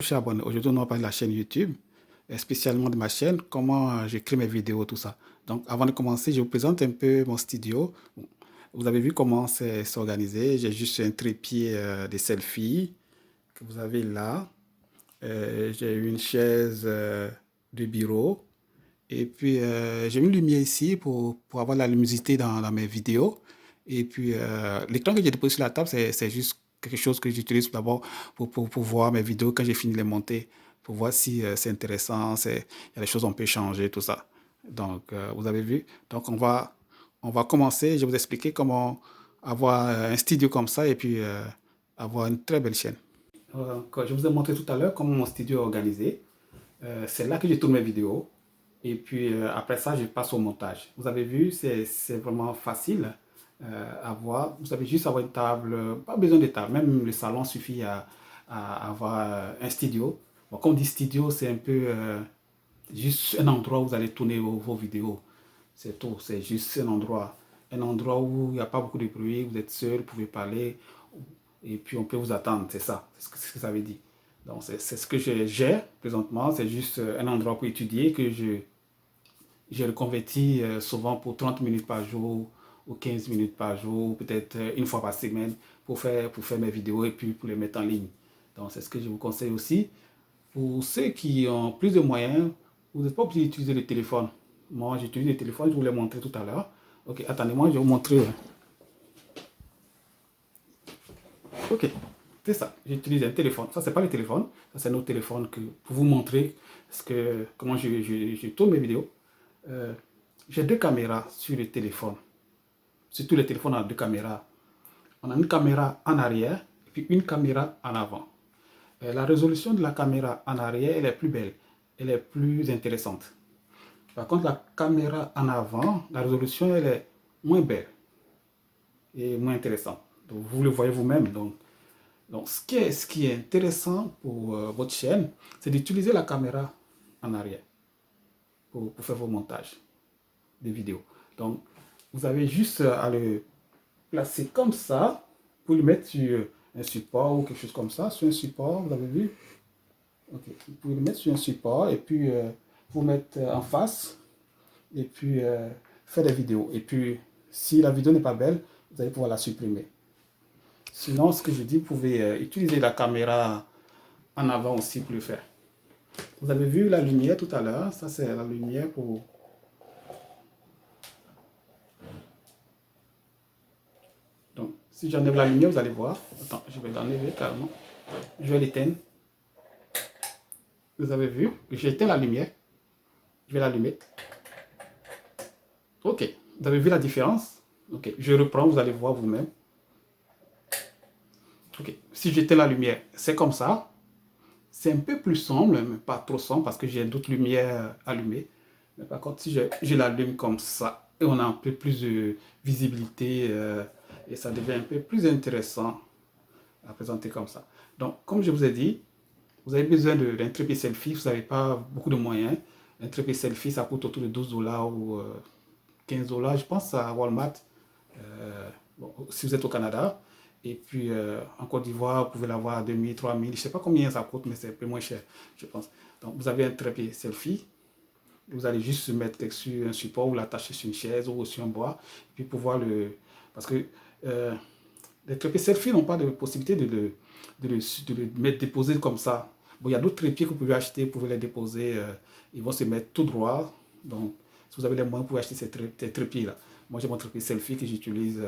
Cher abonné, aujourd'hui on va parler de la chaîne YouTube, et spécialement de ma chaîne, comment j'écris mes vidéos, tout ça. Donc avant de commencer, je vous présente un peu mon studio. Bon, vous avez vu comment c'est organisé. J'ai juste un trépied des selfies que vous avez là. J'ai une chaise de bureau. Et puis j'ai une lumière ici pour avoir la luminosité dans mes vidéos. Et puis l'écran que j'ai déposé sur la table, c'est juste quelque chose que j'utilise d'abord pour voir mes vidéos quand j'ai fini de les monter, pour voir si c'est intéressant, il y a des choses qu'on peut changer, tout ça. Donc vous avez vu. Donc on va commencer. Je vais vous expliquer comment avoir un studio comme ça et puis avoir une très belle chaîne. Quand je vous ai montré tout à l'heure comment mon studio est organisé. C'est là que je tourne mes vidéos. Et puis après ça, je passe au montage. Vous avez vu, c'est vraiment facile à voir. Vous avez juste avoir une table, pas besoin de table, même le salon suffit à avoir un studio. Bon, quand on dit studio, c'est un peu juste un endroit où vous allez tourner vos vidéos. C'est tout, c'est juste un endroit où il n'y a pas beaucoup de bruit, vous êtes seul, vous pouvez parler, et puis on peut vous attendre, c'est ça, c'est ce que ça veut dire. Donc c'est ce que j'ai présentement, c'est juste un endroit pour étudier que j'ai reconverti souvent pour 30 minutes par jour ou 15 minutes par jour, peut-être une fois par semaine pour faire mes vidéos et puis pour les mettre en ligne. Donc c'est ce que je vous conseille aussi. Pour ceux qui ont plus de moyens, vous n'êtes pas obligé d'utiliser le téléphone. Moi, j'utilise le téléphone, je vous l'ai montré tout à l'heure. Ok, attendez-moi, je vais vous montrer. Ok, c'est ça. J'utilise un téléphone. Ça, c'est pas le téléphone. Ça, c'est notre téléphone pour vous montrer comment je tourne mes vidéos. Euh, j'ai deux caméras sur le téléphone. Surtout les téléphones ont deux caméras. On a une caméra en arrière et puis une caméra en avant. La résolution de la caméra en arrière, elle est plus belle. Elle est plus intéressante. Par contre, la caméra en avant, la résolution, elle est moins belle et moins intéressante. Donc, vous le voyez vous-même. Donc ce qui est intéressant pour votre chaîne, c'est d'utiliser la caméra en arrière pour faire vos montages de vidéos. Donc, vous avez juste à le placer comme ça pour le mettre sur un support ou quelque chose comme ça. Sur un support, vous avez vu? Ok. Vous pouvez le mettre sur un support et puis vous mettre en face et puis faire des vidéos. Et puis, si la vidéo n'est pas belle, vous allez pouvoir la supprimer. Sinon, ce que je dis, vous pouvez utiliser la caméra en avant aussi pour le faire. Vous avez vu la lumière tout à l'heure. Ça, c'est la lumière pour... Donc, si j'enlève la lumière, vous allez voir. Attends, je vais l'enlever carrément. Je vais l'éteindre. Vous avez vu? J'ai éteint la lumière. Je vais l'allumer. Ok. Vous avez vu la différence? Ok. Je reprends, vous allez voir vous-même. Ok. Si j'éteins la lumière, c'est comme ça. C'est un peu plus sombre, mais pas trop sombre parce que j'ai d'autres lumières allumées. Mais par contre, si je l'allume comme ça, et on a un peu plus de visibilité et ça devient un peu plus intéressant à présenter comme ça. Donc, comme je vous ai dit, vous avez besoin d'un trépied selfie, vous n'avez pas beaucoup de moyens. Un trépied selfie, ça coûte autour de 12 $ ou 15 $, je pense, à Walmart, bon, si vous êtes au Canada. Et puis en Côte d'Ivoire, vous pouvez l'avoir à 2000, 3000, je ne sais pas combien ça coûte, mais c'est un peu moins cher, je pense. Donc vous avez un trépied selfie, vous allez juste se mettre sur un support ou l'attacher sur une chaise ou sur un bois, et puis pouvoir le... Parce que euh, les trépieds selfie n'ont pas de possibilité de le mettre déposé comme ça. Bon, il y a d'autres trépieds que vous pouvez acheter, vous pouvez les déposer, ils vont se mettre tout droit. Donc, si vous avez les moyens, vous pouvez acheter ces trépieds-là. Moi, j'ai mon trépied selfie que j'utilise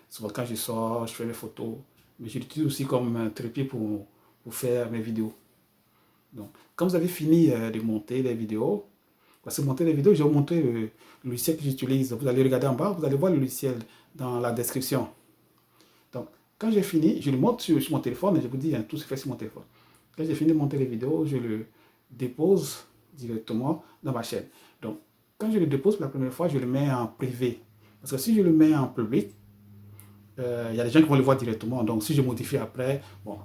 souvent quand je sors, je fais mes photos. Mais je l'utilise aussi comme un trépied pour faire mes vidéos. Donc, quand vous avez fini de monter les vidéos, parce que monter les vidéos, je vais vous montrer le logiciel que j'utilise. Vous allez regarder en bas, vous allez voir le logiciel dans la description. Donc, quand j'ai fini, je le monte sur mon téléphone et je vous dis, hein, tout se fait sur mon téléphone. Quand j'ai fini de monter les vidéos, je le dépose directement dans ma chaîne. Donc, quand je le dépose pour la première fois, je le mets en privé. Parce que si je le mets en public, il y a des gens qui vont le voir directement. Donc, si je modifie après, bon,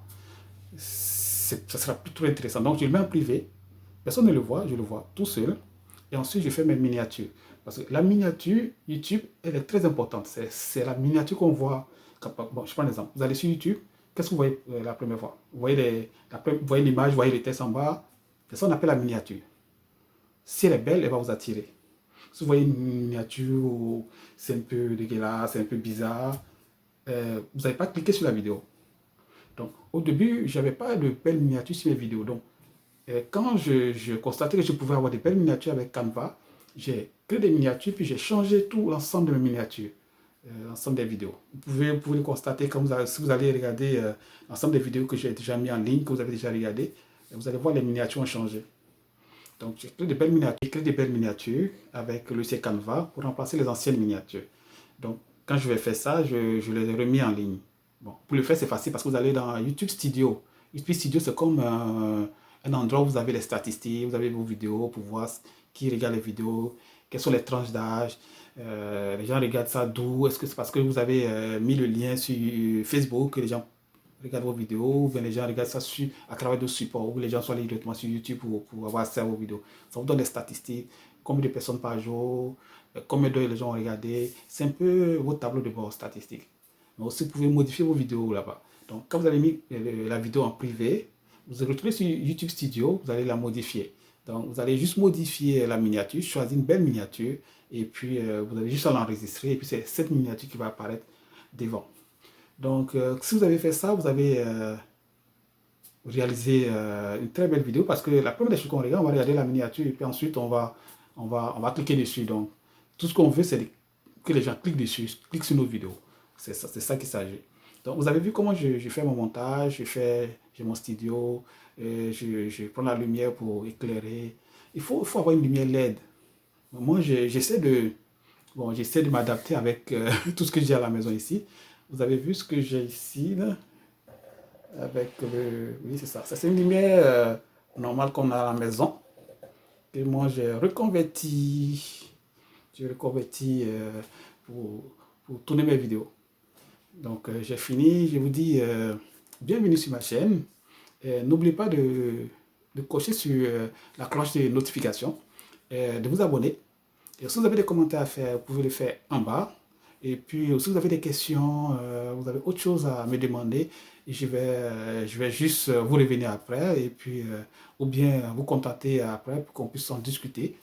ça sera plus trop intéressant. Donc, je le mets en privé. Personne ne le voit, je le vois tout seul. Et ensuite, je fais mes miniatures. Parce que la miniature, YouTube, elle est très importante. C'est la miniature qu'on voit. Bon, je prends un exemple. Vous allez sur YouTube, qu'est-ce que vous voyez la première fois? Vous voyez l'image, vous voyez le texte en bas. C'est ça qu'on appelle la miniature. Si elle est belle, elle va vous attirer. Si vous voyez une miniature où c'est un peu dégueulasse, c'est un peu bizarre, vous n'allez pas cliquer sur la vidéo. Donc, au début, je n'avais pas de belles miniatures sur mes vidéos. Donc, quand je constatais que je pouvais avoir des belles miniatures avec Canva, j'ai créé des miniatures, puis j'ai changé tout l'ensemble de mes miniatures, l'ensemble des vidéos. Vous pouvez le constater quand si vous allez regarder l'ensemble des vidéos que j'ai déjà mis en ligne, que vous avez déjà regardé, vous allez voir les miniatures ont changé. Donc, j'ai créé des belles miniatures avec le logiciel Canva pour remplacer les anciennes miniatures. Donc, quand je vais faire ça, je les ai remis en ligne. Bon, pour le faire, c'est facile parce que vous allez dans YouTube Studio. YouTube Studio, c'est comme un endroit où vous avez les statistiques, vous avez vos vidéos pour voir qui regarde les vidéos, quelles sont les tranches d'âge. Les gens regardent ça d'où? Est-ce que c'est parce que vous avez mis le lien sur Facebook que les gens regardent vos vidéos, ou bien les gens regardent ça à travers d'autres supports, ou les gens sont allés directement sur YouTube pour avoir accès à vos vidéos. Ça vous donne des statistiques, combien de personnes par jour, combien d'heures les gens ont regardé. C'est un peu votre tableau de bord statistique. Mais aussi, vous pouvez modifier vos vidéos là-bas. Donc, quand vous avez mis la vidéo en privé, vous allez retrouver sur YouTube Studio, vous allez la modifier. Donc, vous allez juste modifier la miniature, choisir une belle miniature, et puis vous allez juste l'enregistrer, et puis c'est cette miniature qui va apparaître devant. Donc, si vous avez fait ça, vous avez réalisé une très belle vidéo, parce que la première des choses qu'on regarde, on va regarder la miniature, et puis ensuite, on va cliquer dessus. Donc, tout ce qu'on veut, c'est que les gens cliquent dessus, cliquent sur nos vidéos. C'est ça qu'il s'agit. Donc, vous avez vu comment je fais mon montage, j'ai mon studio, je prends la lumière pour éclairer. Il faut avoir une lumière LED. Moi, j'essaie de m'adapter avec tout ce que j'ai à la maison ici. Vous avez vu ce que j'ai ici, là, avec oui, c'est ça. Ça, c'est une lumière normale qu'on a à la maison. Et moi, j'ai reconverti pour, pour tourner mes vidéos. Donc, j'ai fini. Je vous dis bienvenue sur ma chaîne. N'oubliez pas de cocher sur la cloche de notification, de vous abonner. Et si vous avez des commentaires à faire, vous pouvez les faire en bas. Et puis, si vous avez des questions, vous avez autre chose à me demander, et je vais juste vous revenir après, et puis, ou bien vous contacter après pour qu'on puisse en discuter.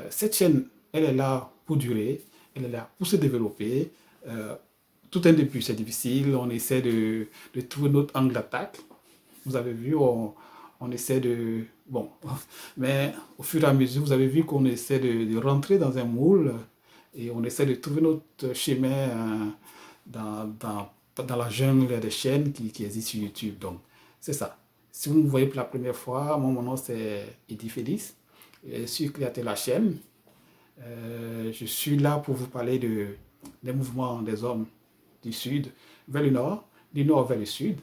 Cette chaîne, elle est là pour durer, elle est là pour se développer. Tout un début, c'est difficile, on essaie de trouver notre angle d'attaque. Vous avez vu, on essaie de... Bon, mais au fur et à mesure, vous avez vu qu'on essaie de rentrer dans un moule et on essaie de trouver notre chemin dans la jungle des chaînes qui existent sur YouTube. Donc, c'est ça. Si vous me voyez pour la première fois, mon nom c'est Eddy Félix. Je suis créateur de la chaîne. Je suis là pour vous parler des mouvements des hommes du sud vers le nord, du nord vers le sud.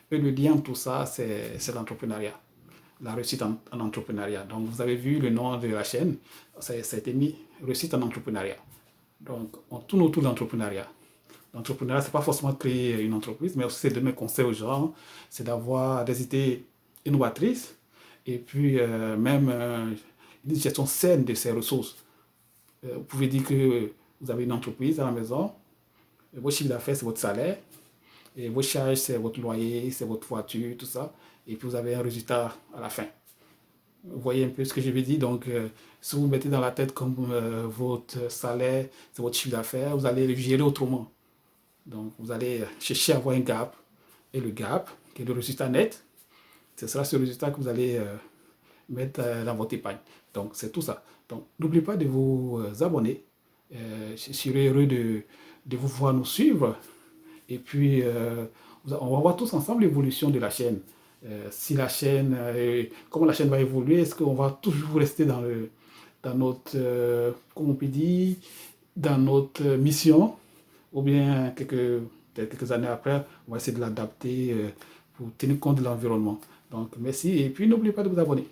Et le lien de tout ça, c'est l'entrepreneuriat, la réussite en entrepreneuriat. Donc, vous avez vu le nom de la chaîne, ça a été mis réussite en entrepreneuriat. Donc, on tourne autour de l'entrepreneuriat. L'entrepreneuriat, ce n'est pas forcément créer une entreprise, mais aussi c'est donner conseil aux gens, c'est d'avoir des idées innovatrices et puis même une gestion saine de ses ressources. Vous pouvez dire que vous avez une entreprise à la maison, votre chiffre d'affaires, c'est votre salaire, et vos charges, c'est votre loyer, c'est votre voiture, tout ça. Et puis vous avez un résultat à la fin. Vous voyez un peu ce que je veux dire. Donc, si vous mettez dans la tête comme votre salaire, c'est votre chiffre d'affaires, vous allez le gérer autrement. Donc, vous allez chercher à avoir un gap. Et le gap, qui est le résultat net, ce sera ce résultat que vous allez mettre dans votre épargne. Donc, c'est tout ça. Donc, n'oubliez pas de vous abonner. Je serai heureux de vous voir nous suivre. Et puis, on va voir tous ensemble l'évolution de la chaîne. Si la chaîne, comment la chaîne va évoluer, est-ce qu'on va toujours rester dans notre, comment on peut dire, dans notre mission, ou bien quelques années après, on va essayer de l'adapter pour tenir compte de l'environnement. Donc, merci, et puis n'oubliez pas de vous abonner.